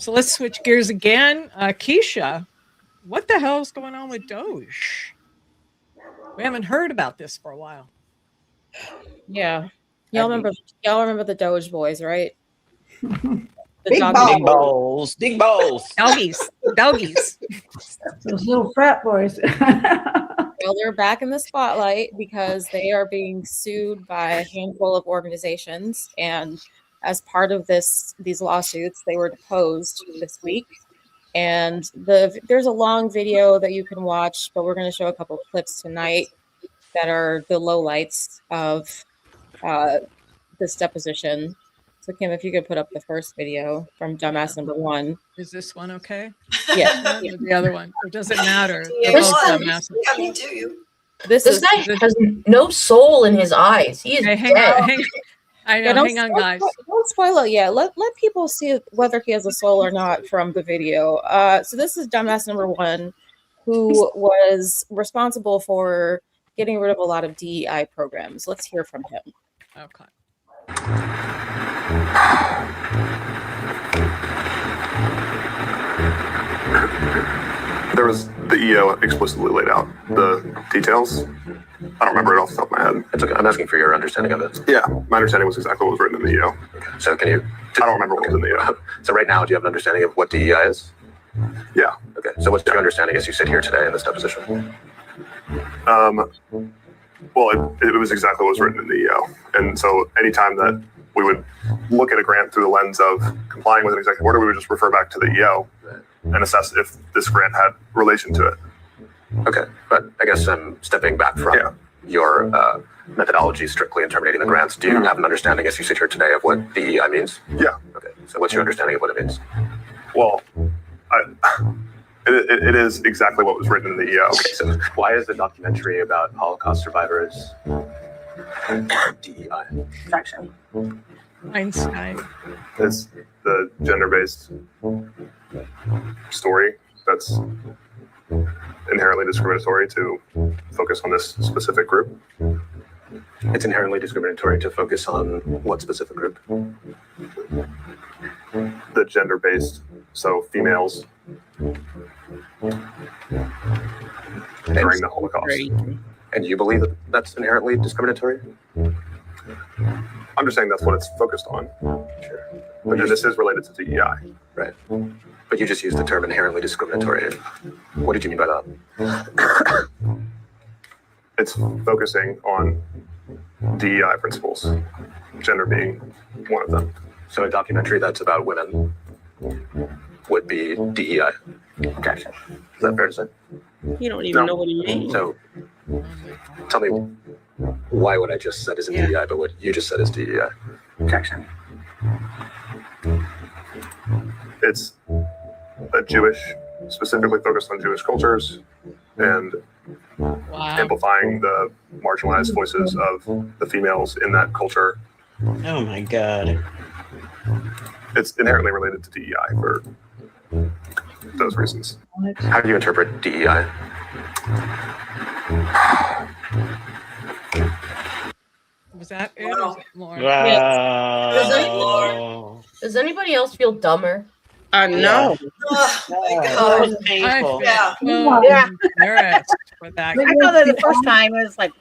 So let's switch gears again. Keisha, what the hell is going on with DOGE? We haven't heard about this for a while. Yeah. Y'all remember the DOGE boys, right? Big balls. Big balls. Doggies. Those little frat boys. Well, they're back in the spotlight because they are being sued by a handful of organizations. And as part of these lawsuits, they were deposed this week. And there's a long video that you can watch, but we're going to show a couple of clips tonight that are the lowlights of this deposition. So Kim, if you could put up the first video from dumbass number 1. Is this one okay? Yeah. The other one. It doesn't matter. This guy has no soul in his eyes. He is dead. I know. Hang on, guys. Don't spoil it yet. Let people see whether he has a soul or not from the video. So this is dumbass number 1, who was responsible for getting rid of a lot of DEI programs. Let's hear from him. Okay. There was the EO explicitly laid out the details. I don't remember it off the top of my head. It's okay. I'm asking for your understanding of it. Yeah, my understanding was exactly what was written in the EO. Okay. So can you? I don't remember what was in the EO. So right now, do you have an understanding of what DEI is? Yeah. Okay. So what's your understanding as you sit here today in this deposition? Well, it was exactly what was written in the EO. And so anytime that we would look at a grant through the lens of complying with an executive order, we would just refer back to the EO and assess if this grant had relation to it. Okay. But I guess I'm stepping back from your methodology strictly in terminating the grants. Do you have an understanding as you sit here today of what DEI means? Yeah. Okay. So what's your understanding of what it means? Well, it is exactly what was written in the EO. Okay, so why is the documentary about Holocaust survivors DEI? Section. Einstein. It's the gender-based story that's inherently discriminatory to focus on this specific group. It's inherently discriminatory to focus on what specific group? The gender-based, so females during the Holocaust. And you believe that that's inherently discriminatory? I'm just saying that's what it's focused on. Sure. But this is related to DEI. Right. But you just used the term inherently discriminatory. What did you mean by that? It's focusing on DEI principles, gender being one of them. So a documentary that's about women would be DEI. Objection. Is that fair to say? You don't even know what he means. So tell me why what I just said isn't DEI, but what you just said is DEI. Objection. It's a specifically focused on Jewish cultures and amplifying the marginalized voices of the females in that culture. Oh my God. It's inherently related to DEI for those reasons. How do you interpret DEI? Was that it? Or was it more? Wow. Does anybody else feel dumber? No. Oh my That God. was painful. Yeah. Embarrassed with that. I know that the first time it was like,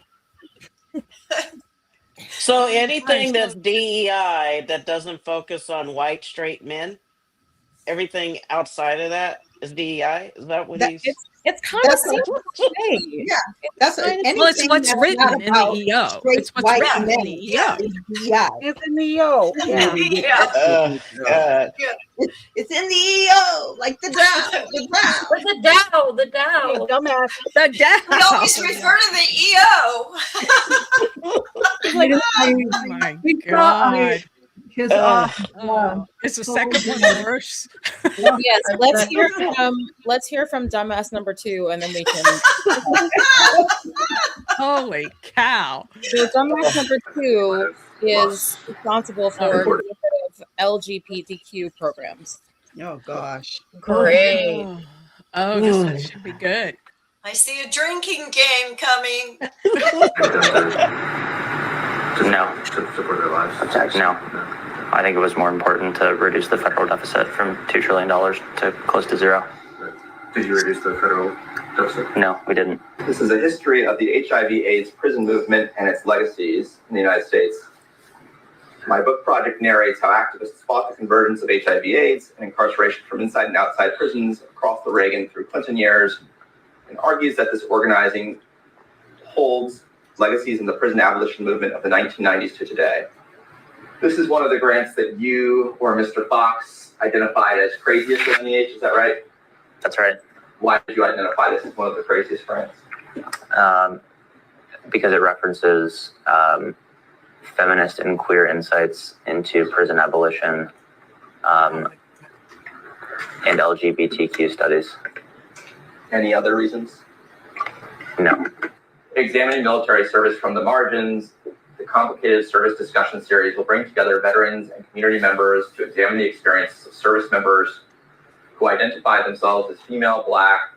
So anything that's DEI that doesn't focus on white straight men, everything outside of that is DEI? Is that what he's? It's kind of simple to say. Yeah, that's anything. Well, it's what's that's written not in about the EO. straight It's what's white written in men. the EO. Yeah, it's DEI. it's in the yo. Yeah. God. It's in the EO, like the Dow. The Dow. But the Dow. Dumbass. The death. We always refer to the EO. Oh my God. His It's the second one worse. Yes, let's hear from dumbass number 2, and then we can. Holy cow. So dumbass number 2 is responsible for LGBTQ programs. Oh gosh. Great. Oh, this should be good. I see a drinking game coming. No. Should support their lives. No. I think it was more important to reduce the federal deficit from $2 trillion to close to zero. Did you reduce the federal deficit? No, we didn't. This is a history of the HIV/AIDS prison movement and its legacies in the United States. My book project narrates how activists fought the convergence of HIV/AIDS and incarceration from inside and outside prisons across the Reagan through Clinton years, and argues that this organizing holds legacies in the prison abolition movement of the 1990s to today. This is one of the grants that you or Mr. Fox identified as craziest at NEH, is that right? That's right. Why did you identify this as one of the craziest grants? Because it references feminist and queer insights into prison abolition and LGBTQ studies. Any other reasons? No. Examining military service from the margins, the complicated service discussion series will bring together veterans and community members to examine the experiences of service members who identify themselves as female, Black,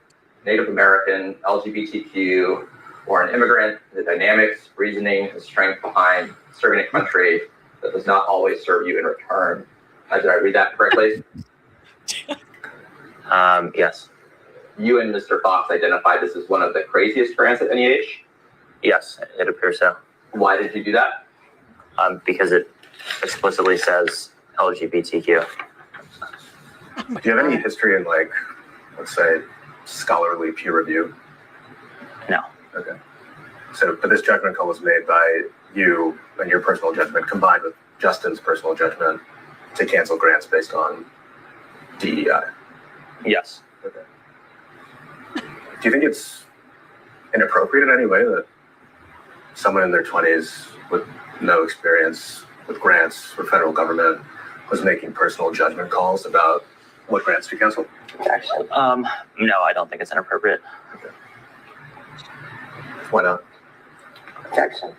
Native American, LGBTQ, or an immigrant, the dynamics, reasoning, and strength behind serving a country that does not always serve you in return. Did I read that correctly? Yes. You and Mr. Fox identified this as one of the craziest grants at NEH? Yes, it appears so. Why did you do that? Because it explicitly says LGBTQ. Do you have any history in, like, let's say, scholarly peer review? No. Okay. So, but this judgment call was made by you and your personal judgment combined with Justin's personal judgment to cancel grants based on DEI. Yes. Okay. Do you think it's inappropriate in any way that someone in their 20s with no experience with grants or federal government was making personal judgment calls about what grants to cancel? No, I don't think it's inappropriate. Okay. Why not? Jackson.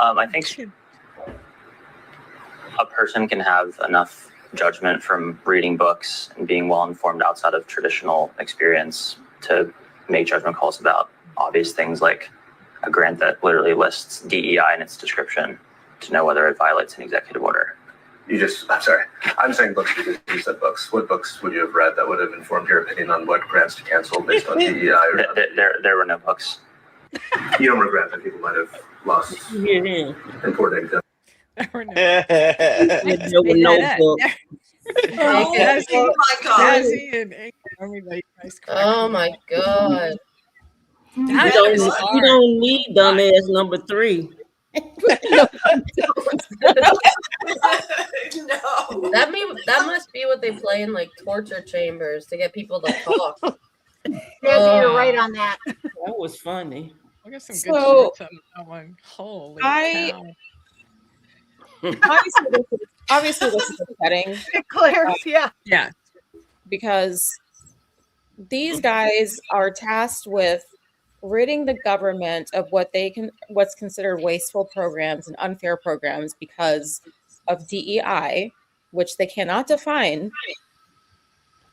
I think a person can have enough judgment from reading books and being well informed outside of traditional experience to make judgment calls about obvious things like a grant that literally lists DEI in its description to know whether it violates an executive order. I'm sorry. I'm saying books because you said books. What books would you have read that would have informed your opinion on what grants to cancel based on DEI? Or not? There were no books. You don't regret that people might have lost important income. There were no. There were no books. Oh my God. Oh my God. You don't need dumbass number 3. No. That must be what they play in like torture chambers to get people to talk. You're right on that. That was funny. I got some So, good shit on that one. Holy cow. obviously this is upsetting. Claire's, yeah. Yeah. Because these guys are tasked with ridding the government of what's considered wasteful programs and unfair programs because of DEI, which they cannot define,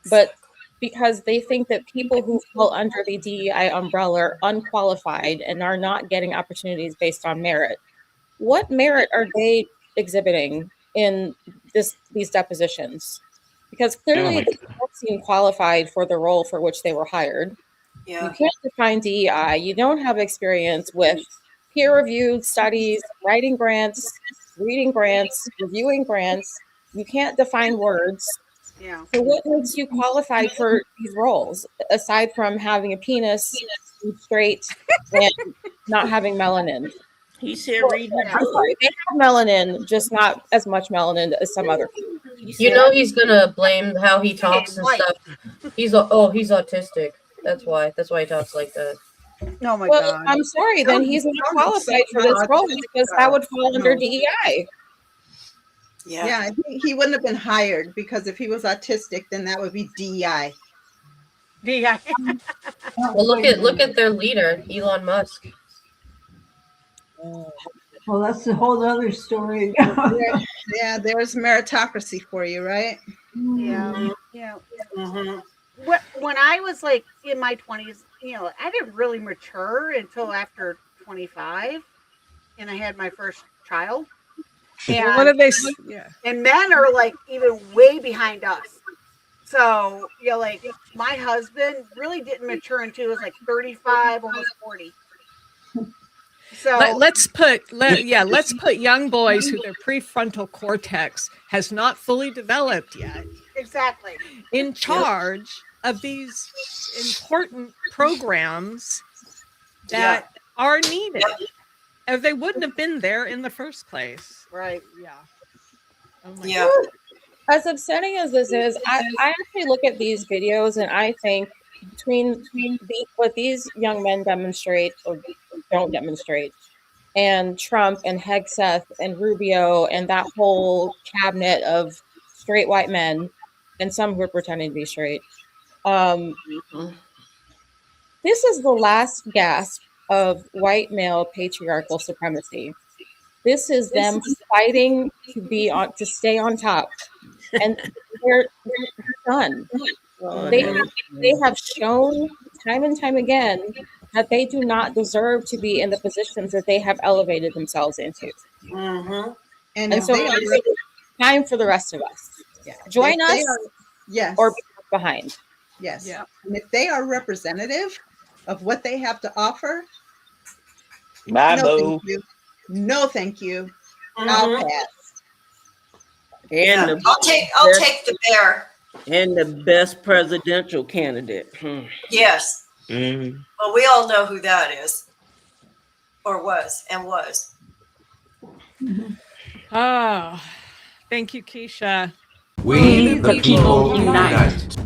but because they think that people who fall under the DEI umbrella are unqualified and are not getting opportunities based on merit. What merit are they exhibiting in these depositions? Because clearly they don't seem qualified for the role for which they were hired. Yeah. You can't define DEI. You don't have experience with peer-reviewed studies, writing grants, reading grants, reviewing grants. You can't define words. Yeah. So what makes you qualified for these roles, aside from having a penis, straight, and not having melanin? He's here reading I'm sorry, they have melanin, just not as much melanin as some other people. You know he's gonna blame how he talks and stuff. He's autistic. That's why he talks like that. Oh my Well, God. I'm sorry, then he's not qualified for this role because that would fall under DEI. Yeah. I think he wouldn't have been hired because if he was autistic, then that would be DEI. Well, look at their leader, Elon Musk. Well, that's a whole other story. Yeah, there's meritocracy for you, right? Yeah. Yeah. When I was like in my 20s, I didn't really mature until after 25. and I had my first child. Well, what And, did they? Yeah. and men are like even way behind us. So, you know, like my husband really didn't mature until he was like 35, almost 40. So Let's put young boys who their prefrontal cortex has not fully developed yet exactly in charge of these important programs that are needed. Or they wouldn't have been there in the first place. Right. Yeah. Oh my God. As upsetting as this is, I actually look at these videos and I think between what these young men demonstrate or don't demonstrate, and Trump and Hegseth and Rubio and that whole cabinet of straight white men and some who are pretending to be straight, this is the last gasp of white male patriarchal supremacy. This is them fighting to stay on top, and they're done. They have shown time and time again that they do not deserve to be in the positions that they have elevated themselves into. And so it's time for the rest of us. Join us, yes, or be left behind. Yes. Yeah. And if they are representative of what they have to offer, bye, no, boo. thank you. No, thank you. I'll pass. And I'll take the bear. And the best presidential candidate. Yes. Well, we all know who that is, or was. Oh, thank you, Keisha. We the people unite.